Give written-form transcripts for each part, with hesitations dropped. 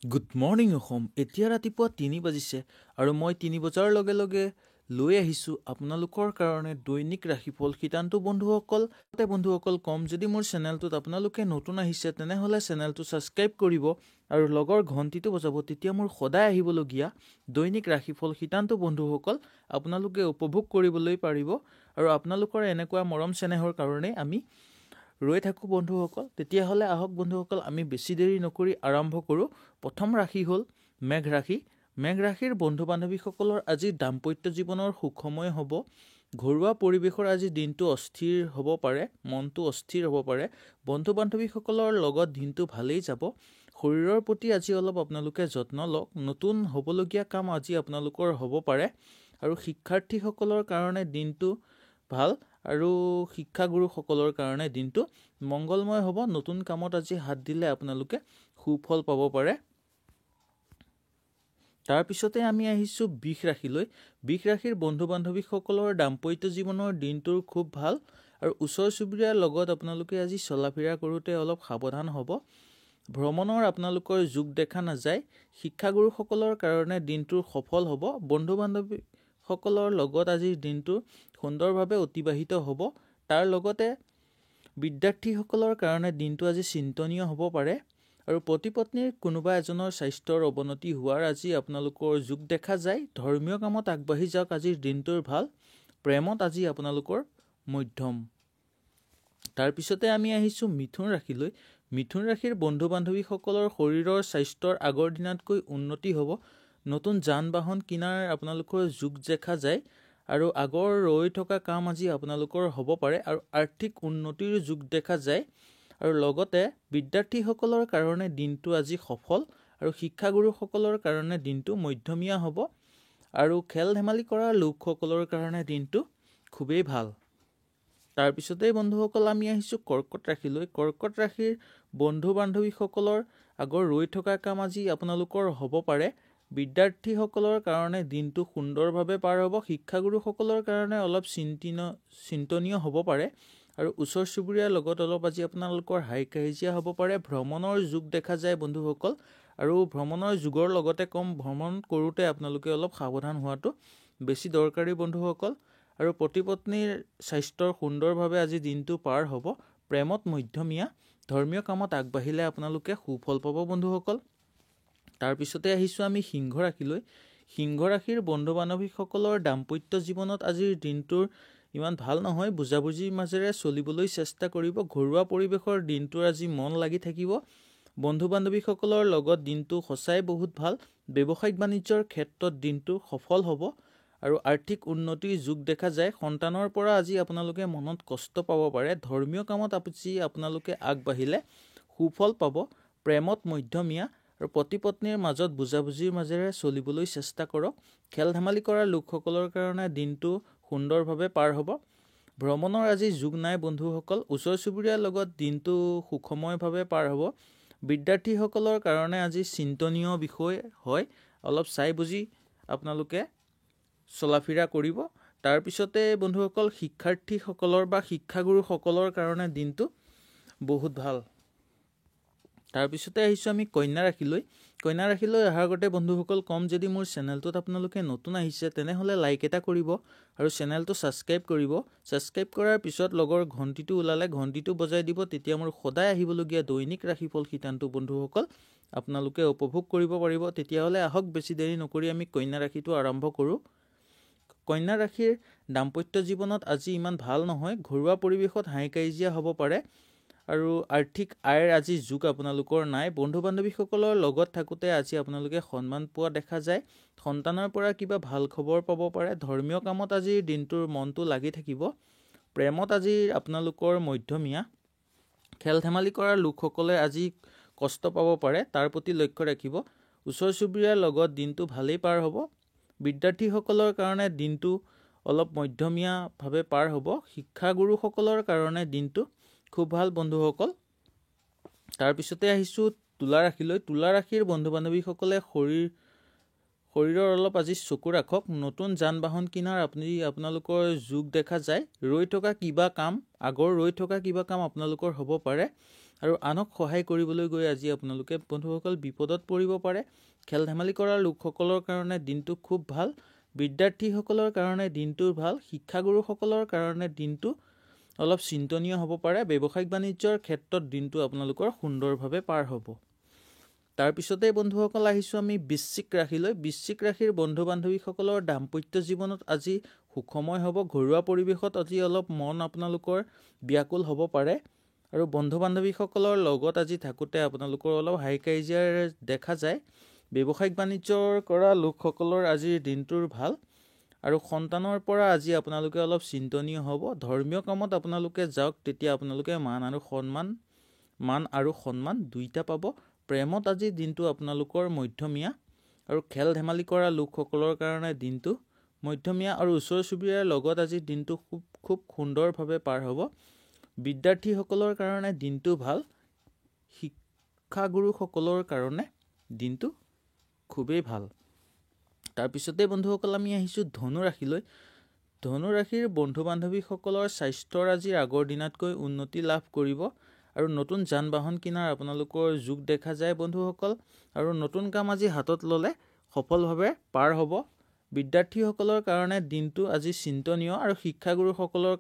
Good morning Assam. এতিয়া ৰাতিপুৱা ৩ বাজিছে আৰু মই ৩ বজাৰ লগে লগে লৈ আহিছোঁ আপোনালোকৰ কাৰণে দৈনিক ৰাশিফল শীতান্তু বন্ধুসকল কম, যদি মোৰ চেনেলটোত আপোনালোকে নতুন আহিছে তেনেহ'লে চেনেলটো ছাবস্ক্ৰাইব কৰিব আৰু লগৰ ঘণ্টিটো বজাব। তেতিয়া মোৰ সদায় আহিবলগীয়া দৈনিক ৰাশিফল শীতান্তু বন্ধুসকল আপোনালোকে উপভোগ কৰিবলৈ পাৰিব। আৰু আপোনালোকৰ এনেকুৱা মৰম চেনেহৰ কাৰণে আমি ৰৈ থাকোঁ বন্ধুসকল। তেতিয়াহ'লে আহক বন্ধুসকল, আমি বেছি দেৰি নকৰি আৰম্ভ কৰোঁ। প্ৰথম ৰাশি হ'ল মেঘ ৰাশি। মেঘ ৰাশিৰ বন্ধু বান্ধৱীসকলৰ আজি দাম্পত্য জীৱনৰ সুখময় হ'ব। ঘৰুৱা পৰিৱেশৰ আজি দিনটো অস্থিৰ হ'ব পাৰে, মনটো অস্থিৰ হ'ব পাৰে। বন্ধু বান্ধৱীসকলৰ লগত দিনটো ভালেই যাব। শৰীৰৰ প্ৰতি আজি অলপ আপোনালোকে যত্ন লওক। নতুন হ'বলগীয়া কাম আজি আপোনালোকৰ হ'ব পাৰে। আৰু শিক্ষাৰ্থীসকলৰ কাৰণে দিনটো ভাল আৰু শিক্ষাগুৰুসকলৰ কাৰণে দিনটো মংগলময় হ'ব। নতুন কামত আজি হাত দিলে আপোনালোকে সুফল পাব পাৰে। তাৰপিছতে আমি আহিছোঁ বৃষ ৰাশিলৈ। বৃষ ৰাশিৰ বন্ধু বান্ধৱীসকলৰ দাম্পত্য জীৱনৰ দিনটোৰ খুব ভাল আৰু ওচৰ চুবুৰীয়াৰ লগত আপোনালোকে আজি চলা ফিৰা কৰোঁতে অলপ সাৱধান হ'ব। ভ্ৰমণৰ আপোনালোকৰ যোগ দেখা নাযায়। শিক্ষাগুৰুসকলৰ কাৰণে দিনটোৰ সফল হ'ব। বন্ধু বান্ধৱীসকলৰ লগত আজিৰ দিনটো সুন্দৰভাৱে অতিবাহিত হ'ব। তাৰ লগতে বিদ্যাৰ্থীসকলৰ কাৰণে দিনটো আজি চিন্তনীয় হ'ব পাৰে। আৰু পতি পত্নীৰ কোনোবা এজনৰ স্বাস্থ্যৰ অৱনতি হোৱাৰ আজি আপোনালোকৰ যোগ দেখা যায়। ধৰ্মীয় কামত আগবাঢ়ি যাওক, আজিৰ দিনটোৰ ভাল। প্ৰেমত আজি আপোনালোকৰ মধ্যম। তাৰপিছতে আমি আহিছোঁ মিথুন ৰাশিলৈ। মিথুন ৰাশিৰ বন্ধু বান্ধৱীসকলৰ শৰীৰৰ স্বাস্থ্যৰ আগৰ দিনাতকৈ উন্নতি হ'ব। নতুন যান বাহন কিনাৰ আপোনালোকৰ যোগ দেখা যায় আৰু আগৰ ৰৈ থকা কাম আজি আপোনালোকৰ হ'ব পাৰে আৰু আৰ্থিক উন্নতিৰ যোগ দেখা যায়। আৰু লগতে বিদ্যাৰ্থীসকলৰ কাৰণে দিনটো আজি সফল আৰু শিক্ষাগুৰুসকলৰ কাৰণে দিনটো মধ্যমীয়া হ'ব। আৰু খেল ধেমালি কৰা লোকসকলৰ কাৰণে দিনটো খুবেই ভাল। তাৰপিছতেই বন্ধুসকল আমি আহিছোঁ কৰ্কট ৰাশিলৈ। কৰ্কট ৰাশিৰ বন্ধু বান্ধৱীসকলৰ আগৰ ৰৈ থকা কাম আজি আপোনালোকৰ হ'ব পাৰে। বিদ্যাৰ্থীসকলৰ কাৰণে দিনটো সুন্দৰভাৱে পাৰ হ'ব। শিক্ষাগুৰুসকলৰ কাৰণে অলপ চিন্তনীয় হ'ব পাৰে। আৰু ওচৰ চুবুৰীয়াৰ লগত অলপ আজি আপোনালোকৰ হাই কাজিয়া হ'ব পাৰে। ভ্ৰমণৰ যোগ দেখা যায় বন্ধুসকল। আৰু ভ্ৰমণৰ যুগৰ লগতে ভ্ৰমণ কৰোঁতে আপোনালোকে অলপ সাৱধান হোৱাটো বেছি দৰকাৰী বন্ধুসকল। আৰু পতি পত্নীৰ স্বাস্থ্যৰ সুন্দৰভাৱে আজি দিনটো পাৰ হ'ব। প্ৰেমত মধ্যমীয়া। ধৰ্মীয় কামত আগবাঢ়িলে আপোনালোকে সুফল পাব বন্ধুসকল। তাৰপিছতে আহিছোঁ আমি সিংহ ৰাশিলৈ। সিংহ ৰাশিৰ বন্ধু বান্ধৱীসকলৰ দাম্পত্য জীৱনত আজিৰ দিনটোৰ ইমান ভাল নহয়। বুজাবুজিৰ মাজেৰে চলিবলৈ চেষ্টা কৰিব। ঘৰুৱা পৰিৱেশৰ দিনটোৰ আজি মন লাগি থাকিব। বন্ধু বান্ধৱীসকলৰ লগত দিনটো সঁচাই বহুত ভাল। ব্যৱসায়িক বাণিজ্যৰ ক্ষেত্ৰত দিনটো সফল হ'ব আৰু আৰ্থিক উন্নতিৰ যোগ দেখা যায়। সন্তানৰ পৰা আজি আপোনালোকে মনত কষ্ট পাব পাৰে। ধৰ্মীয় কামত আজি আপোনালোকে আগবাঢ়িলে সুফল পাব। প্ৰেমত মধ্যমীয়া আৰু পতি পত্নীৰ মাজত বুজাবুজিৰ মাজেৰে চলিবলৈ চেষ্টা কৰক। খেল ধেমালি কৰা লোকসকলৰ কাৰণে দিনটো সুন্দৰভাৱে পাৰ হ'ব। ভ্ৰমণৰ আজি যোগ নাই বন্ধুসকল। ওচৰ চুবুৰীয়াৰ লগত দিনটো সুখময়ভাৱে পাৰ হ'ব। বিদ্যাৰ্থীসকলৰ কাৰণে আজি চিন্তনীয় বিষয় হয়। অলপ চাই বুজি আপোনালোকে চলা ফিৰা কৰিব। তাৰপিছতে বন্ধুসকল শিক্ষাৰ্থীসকলৰ বা শিক্ষাগুৰুসকলৰ কাৰণে দিনটো বহুত ভাল। তাৰপিছতে আহিছোঁ আমি কন্যা ৰাশিলৈ। কন্যা ৰাশিলৈ অহাৰ আগতে বন্ধুসকল কম, যদি মোৰ চেনেলটোত আপোনালোকে নতুন আহিছে তেনেহ'লে লাইক এটা কৰিব আৰু চেনেলটো ছাবস্ক্ৰাইব কৰিব। ছাবস্ক্ৰাইব কৰাৰ পিছত লগৰ ঘণ্টিটো ওলালে ঘণ্টিটো বজাই দিব। তেতিয়া মোৰ সদায় আহিবলগীয়া দৈনিক ৰাশিফল শীতান্তু বন্ধুসকল আপোনালোকে উপভোগ কৰিব পাৰিব। তেতিয়াহ'লে আহক বেছি দেৰি নকৰি আমি কন্যা ৰাশিটো আৰম্ভ কৰোঁ। কন্যা ৰাশিৰ দাম্পত্য জীৱনত আজি ইমান ভাল নহয়। ঘৰুৱা পৰিৱেশত হাই কাজিয়া হ'ব পাৰে আৰু আৰ্থিক আয়ৰ আজি যোগ আপোনালোকৰ নাই। বন্ধু বান্ধৱীসকলৰ লগত থাকোঁতে আজি আপোনালোকে সন্মান পোৱা দেখা যায়। সন্তানৰ পৰা কিবা ভাল খবৰ পাব পাৰে। ধৰ্মীয় কামত আজিৰ দিনটোৰ মনটো লাগি থাকিব। প্ৰেমত আজি আপোনালোকৰ মধ্যমীয়া। খেল ধেমালি কৰা লোকসকলে আজি কষ্ট পাব পাৰে, তাৰ প্ৰতি লক্ষ্য ৰাখিব। ওচৰ চুবুৰীয়াৰ লগত দিনটো ভালেই পাৰ হ'ব। বিদ্যাৰ্থীসকলৰ কাৰণে দিনটো অলপ মধ্যমীয়াভাৱে পাৰ হ'ব। শিক্ষাগুৰুসকলৰ কাৰণে দিনটো খুব ভাল বন্ধুসকল। তাৰপিছতে আহিছোঁ তুলা ৰাশিলৈ। তুলা ৰাশিৰ বন্ধু বান্ধৱীসকলে শৰীৰৰ অলপ আজি চকু ৰাখক। নতুন যান বাহন কিনাৰ আপোনালোকৰ যোগ দেখা যায়। আগৰ ৰৈ থকা কিবা কাম আপোনালোকৰ হ'ব পাৰে। আৰু আনক সহায় কৰিবলৈ গৈ আজি আপোনালোকে বন্ধুসকল বিপদত পৰিব পাৰে। খেল ধেমালি কৰা লোকসকলৰ কাৰণে দিনটো খুব ভাল। বিদ্যাৰ্থীসকলৰ কাৰণে দিনটো ভাল। শিক্ষাগুৰুসকলৰ কাৰণে দিনটো অলপ চিন্তনীয় হ'ব পাৰে। ব্যৱসায়িক বাণিজ্যৰ ক্ষেত্ৰত দিনটো আপোনালোকৰ সুন্দৰভাৱে পাৰ হ'ব। তাৰপিছতে বন্ধুসকল আহিছোঁ আমি বৃশ্চিক ৰাশিলৈ। বৃশ্চিক ৰাশিৰ বন্ধু বান্ধৱীসকলৰ দাম্পত্য জীৱনত আজি সুখময় হ'ব। ঘৰুৱা পৰিৱেশত আজি অলপ মন আপোনালোকৰ ব্যাকুল হ'ব পাৰে আৰু বন্ধু বান্ধৱীসকলৰ লগত আজি থাকোঁতে আপোনালোকৰ অলপ হাই কাজিয়াৰ দেখা যায়। ব্যৱসায়িক বাণিজ্যৰ কৰা লোকসকলৰ আজিৰ দিনটোৰ ভাল আৰু সন্তানৰ পৰা আজি আপোনালোকে অলপ চিন্তনীয় হ'ব। ধৰ্মীয় কামত আপোনালোকে যাওক, তেতিয়া আপোনালোকে মান আৰু সন্মান দুইটা পাব। প্ৰেমত আজি দিনটো আপোনালোকৰ মধ্যমীয়া আৰু খেল ধেমালি কৰা লোকসকলৰ কাৰণে দিনটো মধ্যমীয়া আৰু ওচৰ চুবুৰীয়াৰ লগত আজি দিনটো খুব সুন্দৰভাৱে পাৰ হ'ব। বিদ্যাৰ্থীসকলৰ কাৰণে দিনটো ভাল। শিক্ষাগুৰুসকলৰ কাৰণে দিনটো খুবেই ভাল। তাৰপিছতে বন্ধুসকল আমি আহিছোঁ ধনু ৰাশিলৈ। ধনু ৰাশিৰ বন্ধু বান্ধৱীসকলৰ স্বাস্থ্যৰ আজি আগৰ দিনাতকৈ উন্নতি লাভ কৰিব আৰু নতুন যান বাহন কিনাৰ আপোনালোকৰ যোগ দেখা যায় বন্ধুসকল। আৰু নতুন কাম আজি হাতত ল'লে সফলভাৱে পাৰ হ'ব। বিদ্যাৰ্থীসকলৰ কাৰণে দিনটো আজি চিন্তনীয় আৰু শিক্ষাগুৰুসকলৰ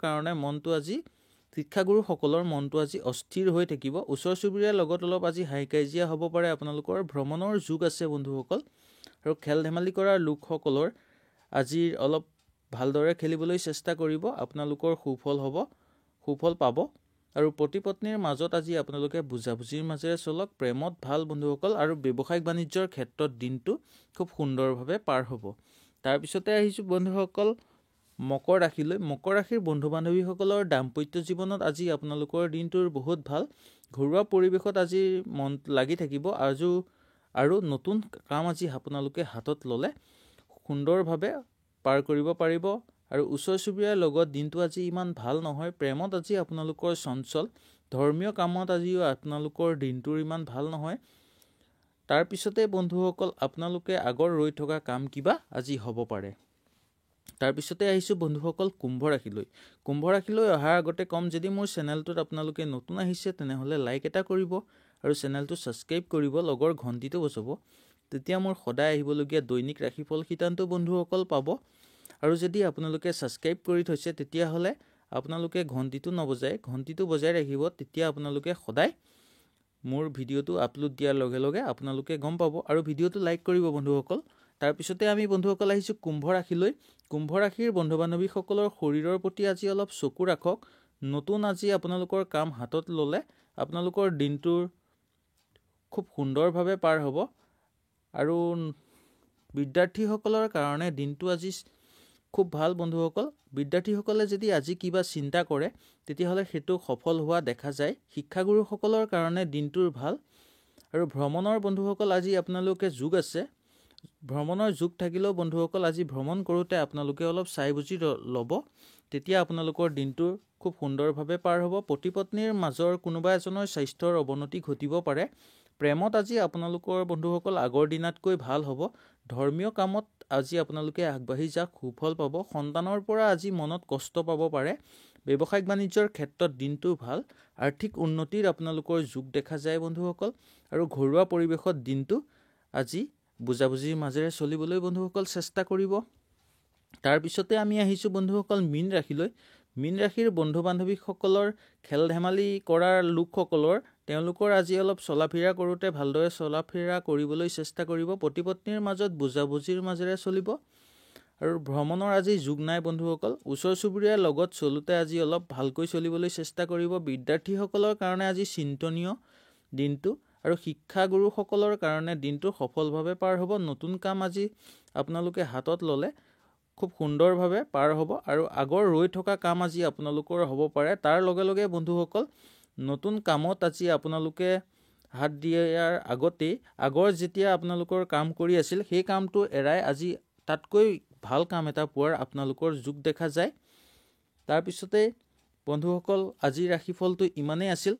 মনটো আজি অস্থিৰ হৈ থাকিব। ওচৰ চুবুৰীয়াৰ লগত অলপ আজি হাই কাজিয়া হ'ব পাৰে আপোনালোকৰ। ভ্ৰমণৰ যোগ আছে বন্ধুসকল। আৰু খেল ধেমালি কৰা লোকসকলৰ আজি অলপ ভালদৰে খেলিবলৈ চেষ্টা কৰিব। আপোনালোকৰ সুফল পাব। আৰু পতি পত্নীৰ মাজত আজি আপোনালোকে বুজাবুজিৰ মাজেৰে চলক। প্ৰেমত ভাল বন্ধুসকল আৰু ব্যৱসায়িক বাণিজ্যৰ ক্ষেত্ৰত দিনটো খুব সুন্দৰভাৱে পাৰ হ'ব। তাৰপিছতে আহিছোঁ বন্ধুসকল মকৰ ৰাশিলৈ। মকৰ ৰাশিৰ বন্ধু বান্ধৱীসকলৰ দাম্পত্য জীৱনত আজি আপোনালোকৰ দিনটোৰ বহুত ভাল। ঘৰুৱা পৰিৱেশত আজি মন লাগি থাকিব আৰু নতুন কাম আজি আপোনালোকে হাতত ল'লে সুন্দৰভাৱে পাৰ কৰিব পাৰিব। আৰু ওচৰ চুবুৰীয়াৰ লগত দিনটো আজি ইমান ভাল নহয়। প্ৰেমত আজি আপোনালোকৰ চঞ্চল। ধৰ্মীয় কামত আজিও আপোনালোকৰ দিনটোৰ ইমান ভাল নহয়। তাৰপিছতে বন্ধুসকল আপোনালোকে আগৰ ৰৈ থকা কাম কিবা আজি হ'ব পাৰে। তাৰপিছতে আহিছোঁ বন্ধুসকল কুম্ভ ৰাশিলৈ। কুম্ভ ৰাশিলৈ অহাৰ আগতে ক'ম, যদি মোৰ চেনেলটোত আপোনালোকে নতুন আহিছে তেনেহ'লে লাইক এটা কৰিব আৰু চেনেলটো ছাবস্ক্ৰাইব কৰিব, লগৰ ঘণ্টিটো বজাব। তেতিয়া মোৰ সদায় আহিবলগীয়া দৈনিক ৰাশিফল শিতানটো বন্ধুসকল পাব। আৰু যদি আপোনালোকে ছাবস্ক্ৰাইব কৰি থৈছে তেতিয়াহ'লে আপোনালোকে ঘণ্টিটো বজাই ৰাখিব। তেতিয়া আপোনালোকে সদায় মোৰ ভিডিঅ'টো আপলোড দিয়াৰ লগে লগে আপোনালোকে গম পাব। আৰু ভিডিঅ'টো লাইক কৰিব বন্ধুসকল। তাৰপিছতে আমি বন্ধুসকল আহিছোঁ কুম্ভ ৰাশিলৈ। কুম্ভ ৰাশিৰ বন্ধু বান্ধৱীসকলৰ শৰীৰৰ প্ৰতি আজি অলপ চকু ৰাখক। নতুন আজি আপোনালোকৰ কাম হাতত ল'লে আপোনালোকৰ দিনটোৰ খুব সুন্দৰভাৱে পাৰ হ'ব। আৰু বিদ্যাৰ্থীসকলৰ কাৰণে দিনটো আজি খুব ভাল বন্ধুসকল। বিদ্যাৰ্থীসকলে যদি আজি কিবা চিন্তা কৰে তেতিয়াহ'লে সেইটো সফল হোৱা দেখা যায়। শিক্ষাগুৰুসকলৰ কাৰণে দিনটোৰ ভাল। আৰু ভ্ৰমণৰ বন্ধুসকল আজি আপোনালোকে যোগ আছে। ভ্ৰমণৰ যোগ থাকিলেও বন্ধুসকল আজি ভ্ৰমণ কৰোঁতে আপোনালোকে অলপ চাই বুজি ল'ব। তেতিয়া আপোনালোকৰ দিনটো খুব সুন্দৰভাৱে পাৰ হ'ব। পতি পত্নীৰ মাজৰ কোনোবা এজনৰ স্বাস্থ্যৰ অৱনতি ঘটিব পাৰে। প্ৰেমত আজি আপোনালোকৰ বন্ধুসকল আগৰ দিনাতকৈ ভাল হ'ব। ধৰ্মীয় কামত আজি আপোনালোকে আগবাঢ়ি যাওক, সুফল পাব। সন্তানৰ পৰা আজি মনত কষ্ট পাব পাৰে। ব্যৱসায়িক বাণিজ্যৰ ক্ষেত্ৰত দিনটো ভাল। আৰ্থিক উন্নতিৰ আপোনালোকৰ যোগ দেখা যায় বন্ধুসকল। আৰু ঘৰুৱা পৰিৱেশত দিনটো আজি বুজাবুজিৰ মাজেৰে চলিবলৈ বন্ধুসকল চেষ্টা কৰিব। তাৰপিছতে আমি আহিছোঁ বন্ধুসকল মীন ৰাশিলৈ। মীন ৰাশিৰ বন্ধু বান্ধৱীসকলৰ খেল ধেমালি কৰা লোকসকলৰ তেওঁলোকৰ আজি অলপ চলাফিৰা কৰোঁতে ভালদৰে চলাফিৰা কৰিবলৈ চেষ্টা কৰিব। পতি পত্নীৰ মাজত বুজাবুজিৰ মাজেৰে চলিব। আৰু ভ্ৰমণৰ আজি যোগ নাই বন্ধুসকল। ওচৰ চুবুৰীয়াৰ লগত চলোতে আজি অলপ ভালকৈ চলিবলৈ চেষ্টা কৰিব। বিদ্যাৰ্থীসকলৰ কাৰণে আজি চিন্তনীয় দিনটো আৰু শিক্ষাগুৰুসকলৰ কাৰণে দিনটো সফলভাৱে পাৰ হ'ব। নতুন কাম আজি আপোনালোকে হাতত ল'লে খুব সুন্দৰভাৱে পাৰ হ'ব। আৰু আগৰ ৰৈ থকা কাম আজি আপোনালোকৰ হ'ব পাৰে। তাৰ লগে লগে বন্ধুসকল নতুন কামত আজি আপোনালোকে হাত দিয়াৰ আগতেই আগৰ যেতিয়া আপোনালোকৰ কাম কৰি আছিল সেই কামটো এৰাই আজি তাতকৈ ভাল কাম এটা পোৱাৰ আপোনালোকৰ যোগ দেখা যায়। তাৰপিছতে বন্ধুসকল আজিৰ ৰাশিফলটো ইমানেই আছিল।